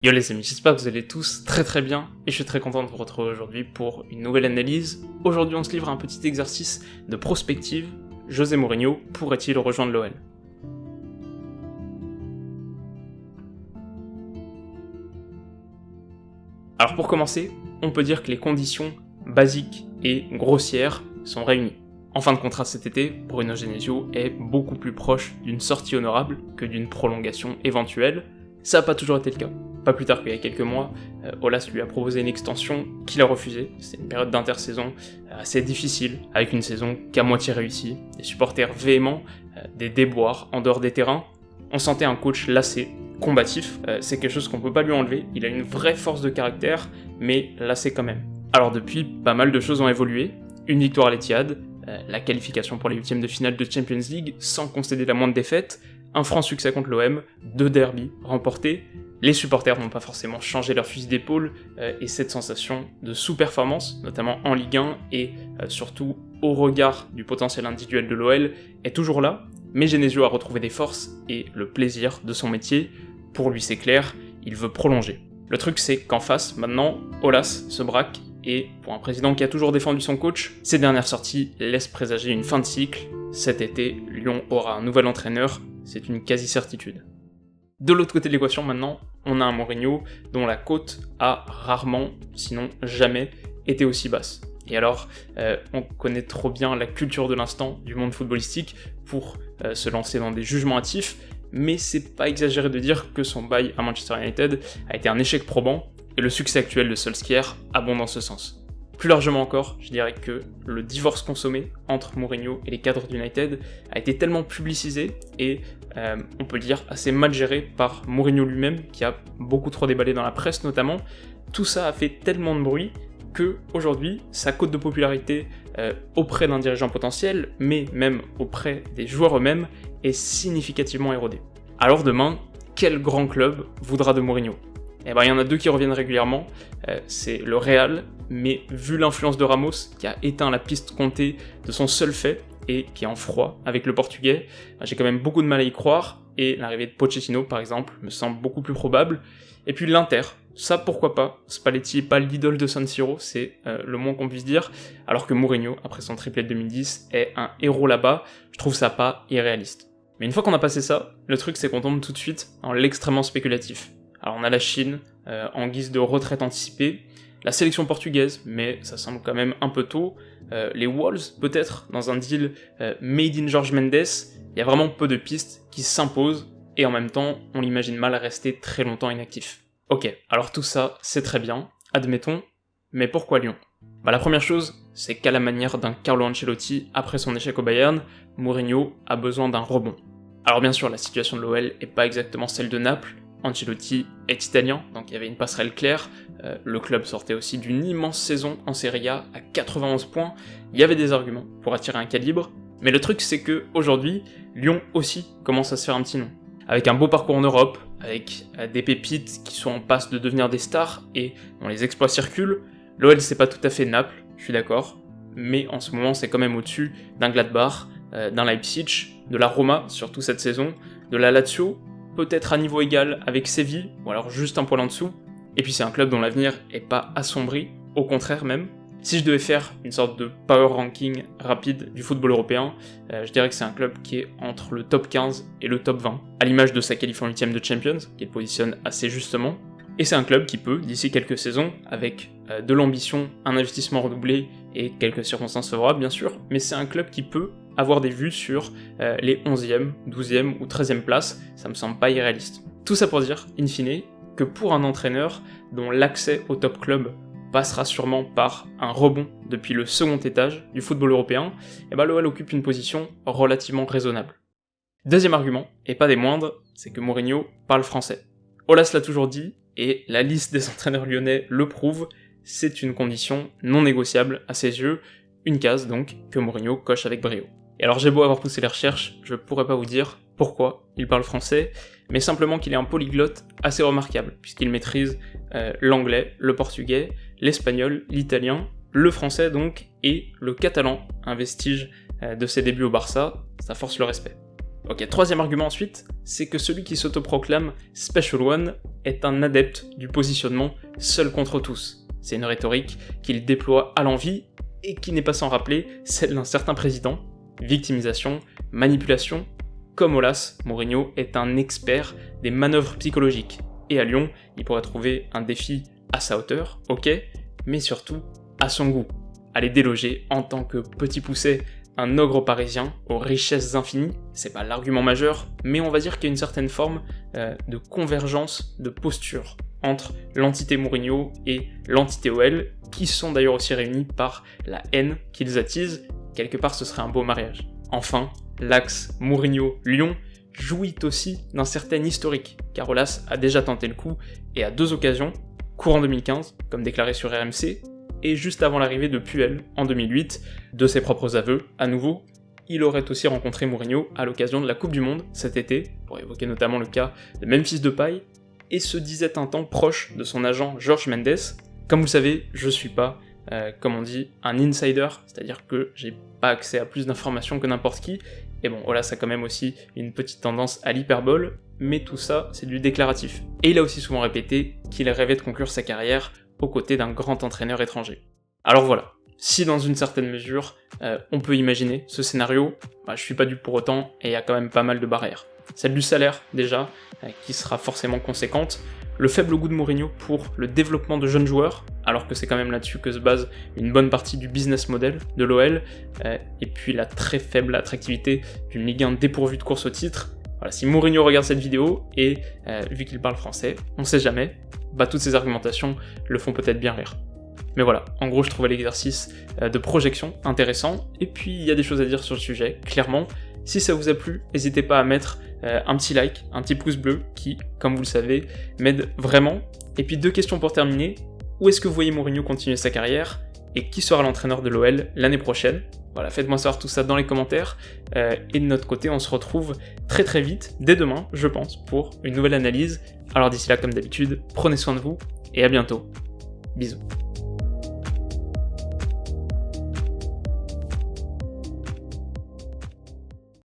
Yo les amis, j'espère que vous allez tous très bien et je suis très content de vous retrouver aujourd'hui pour une nouvelle analyse. Aujourd'hui on se livre à un petit exercice de prospective. José Mourinho pourrait-il rejoindre l'OL ? Alors pour commencer, on peut dire que les conditions basiques et grossières sont réunies. En fin de contrat cet été, Bruno Genesio est beaucoup plus proche d'une sortie honorable que d'une prolongation éventuelle. Ça n'a pas toujours été le cas. Pas plus tard qu'il y a quelques mois, Aulas lui a proposé une extension qu'il a refusée. C'était une période d'intersaison assez difficile, avec une saison qu'à moitié réussie, des supporters véhéments, des déboires en dehors des terrains. On sentait un coach lassé, combatif, c'est quelque chose qu'on peut pas lui enlever. Il a une vraie force de caractère, mais lassé quand même. Alors depuis, pas mal de choses ont évolué. Une victoire à l'Etihad, la qualification pour les huitièmes de finale de Champions League sans concéder la moindre défaite, un franc succès contre l'OM, 2 derbys remportés. Les supporters n'ont pas forcément changé leur fusil d'épaule et cette sensation de sous-performance, notamment en Ligue 1 et surtout au regard du potentiel individuel de l'OL, est toujours là, mais Genesio a retrouvé des forces et le plaisir de son métier. Pour lui c'est clair, il veut prolonger. Le truc c'est qu'en face, maintenant, Aulas se braque et pour un président qui a toujours défendu son coach, ses dernières sorties laissent présager une fin de cycle. Cet été, Lyon aura un nouvel entraîneur, c'est une quasi-certitude. De l'autre côté de l'équation maintenant, on a un Mourinho dont la cote a rarement, sinon jamais, été aussi basse. Et alors, on connaît trop bien la culture de l'instant du monde footballistique pour se lancer dans des jugements hâtifs, mais c'est pas exagéré de dire que son bail à Manchester United a été un échec probant, et le succès actuel de Solskjaer abonde dans ce sens. Plus largement encore, je dirais que le divorce consommé entre Mourinho et les cadres d'United a été tellement publicisé et on peut le dire assez mal géré par Mourinho lui-même qui a beaucoup trop déballé dans la presse notamment. Tout ça a fait tellement de bruit que aujourd'hui sa cote de popularité auprès d'un dirigeant potentiel, mais même auprès des joueurs eux-mêmes, est significativement érodée. Alors demain, quel grand club voudra de Mourinho ? Eh ben, il y en a deux qui reviennent régulièrement, c'est le Real, mais vu l'influence de Ramos, qui a éteint la piste comptée de son seul fait, et qui est en froid avec le portugais, j'ai quand même beaucoup de mal à y croire, et l'arrivée de Pochettino par exemple me semble beaucoup plus probable. Et puis l'Inter, ça pourquoi pas, Spalletti n'est pas l'idole de San Siro, c'est le moins qu'on puisse dire, alors que Mourinho, après son triplé de 2010, est un héros là-bas, je trouve ça pas irréaliste. Mais une fois qu'on a passé ça, le truc c'est qu'on tombe tout de suite dans l'extrêmement spéculatif. Alors on a la Chine en guise de retraite anticipée, la sélection portugaise, mais ça semble quand même un peu tôt, les Wolves peut-être dans un deal made in Jorge Mendes, il y a vraiment peu de pistes qui s'imposent et en même temps on l'imagine mal rester très longtemps inactif. Ok, alors tout ça c'est très bien, admettons, mais pourquoi Lyon ? La première chose, c'est qu'à la manière d'un Carlo Ancelotti après son échec au Bayern, Mourinho a besoin d'un rebond. Alors bien sûr la situation de l'OL est pas exactement celle de Naples, Ancelotti est italien, donc il y avait une passerelle claire, le club sortait aussi d'une immense saison en Serie A à 91 points, il y avait des arguments pour attirer un calibre, mais le truc c'est que aujourd'hui, Lyon aussi commence à se faire un petit nom. Avec un beau parcours en Europe, avec des pépites qui sont en passe de devenir des stars et dont les exploits circulent, l'OL c'est pas tout à fait Naples, je suis d'accord, mais en ce moment c'est quand même au-dessus d'un Gladbach, d'un Leipzig, de la Roma, surtout cette saison, de la Lazio, peut-être à niveau égal avec Séville, ou alors juste un poil en dessous, et puis c'est un club dont l'avenir est pas assombri, au contraire même. Si je devais faire une sorte de power ranking rapide du football européen, je dirais que c'est un club qui est entre le top 15 et le top 20, à l'image de sa qualif en 8ème de Champions, qu'il positionne assez justement, et c'est un club qui peut, d'ici quelques saisons, avec de l'ambition, un investissement redoublé et quelques circonstances favorables bien sûr, mais c'est un club qui peut avoir des vues sur les 11e, 12e ou 13e places, ça me semble pas irréaliste. Tout ça pour dire, in fine, que pour un entraîneur dont l'accès au top club passera sûrement par un rebond depuis le second étage du football européen, et l'OL occupe une position relativement raisonnable. Deuxième argument, et pas des moindres, c'est que Mourinho parle français. Aulas l'a toujours dit, et la liste des entraîneurs lyonnais le prouve, c'est une condition non négociable à ses yeux, une case donc que Mourinho coche avec brio. Et alors j'ai beau avoir poussé les recherches, je pourrais pas vous dire pourquoi il parle français, mais simplement qu'il est un polyglotte assez remarquable, puisqu'il maîtrise l'anglais, le portugais, l'espagnol, l'italien, le français donc, et le catalan, un vestige de ses débuts au Barça, ça force le respect. Ok, troisième argument ensuite, c'est que celui qui s'autoproclame Special One est un adepte du positionnement seul contre tous. C'est une rhétorique qu'il déploie à l'envi et qui n'est pas sans rappeler celle d'un certain président. Victimisation, manipulation. Comme Olas, Mourinho est un expert des manœuvres psychologiques. Et à Lyon, il pourrait trouver un défi à sa hauteur, ok, mais surtout à son goût. Aller déloger en tant que petit pousset un ogre parisien aux richesses infinies, c'est pas l'argument majeur, mais on va dire qu'il y a une certaine forme de convergence de posture entre l'entité Mourinho et l'entité OL, qui sont d'ailleurs aussi réunis par la haine qu'ils attisent. Quelque part, ce serait un beau mariage. Enfin, l'axe Mourinho-Lyon jouit aussi d'un certain historique, car Olas a déjà tenté le coup, et à 2 occasions, courant 2015, comme déclaré sur RMC, et juste avant l'arrivée de Puel en 2008, de ses propres aveux, à nouveau, il aurait aussi rencontré Mourinho à l'occasion de la Coupe du Monde cet été, pour évoquer notamment le cas de Memphis Depay, et se disait un temps proche de son agent Jorge Mendes. Comme vous le savez, je suis pas, comme on dit, un insider, c'est-à-dire que j'ai pas accès à plus d'informations que n'importe qui, et bon, voilà, ça a quand même aussi une petite tendance à l'hyperbole, mais tout ça, c'est du déclaratif. Et il a aussi souvent répété qu'il rêvait de conclure sa carrière aux côtés d'un grand entraîneur étranger. Alors voilà, si dans une certaine mesure, on peut imaginer ce scénario, je suis pas dupe pour autant, et il y a quand même pas mal de barrières. Celle du salaire, déjà, qui sera forcément conséquente, le faible goût de Mourinho pour le développement de jeunes joueurs, alors que c'est quand même là-dessus que se base une bonne partie du business model de l'OL, et puis la très faible attractivité d'une Ligue 1 dépourvue de course au titre. Voilà, si Mourinho regarde cette vidéo, et vu qu'il parle français, on sait jamais, toutes ces argumentations le font peut-être bien rire. Mais voilà, en gros je trouvais l'exercice de projection intéressant, et puis il y a des choses à dire sur le sujet, clairement. Si ça vous a plu, n'hésitez pas à mettre un petit like, un petit pouce bleu, qui, comme vous le savez, m'aide vraiment. Et puis 2 questions pour terminer, où est-ce que vous voyez Mourinho continuer sa carrière, et qui sera l'entraîneur de l'OL l'année prochaine? Voilà, faites-moi savoir tout ça dans les commentaires, et de notre côté, on se retrouve très très vite, dès demain, je pense, pour une nouvelle analyse. Alors d'ici là, comme d'habitude, prenez soin de vous, et à bientôt. Bisous.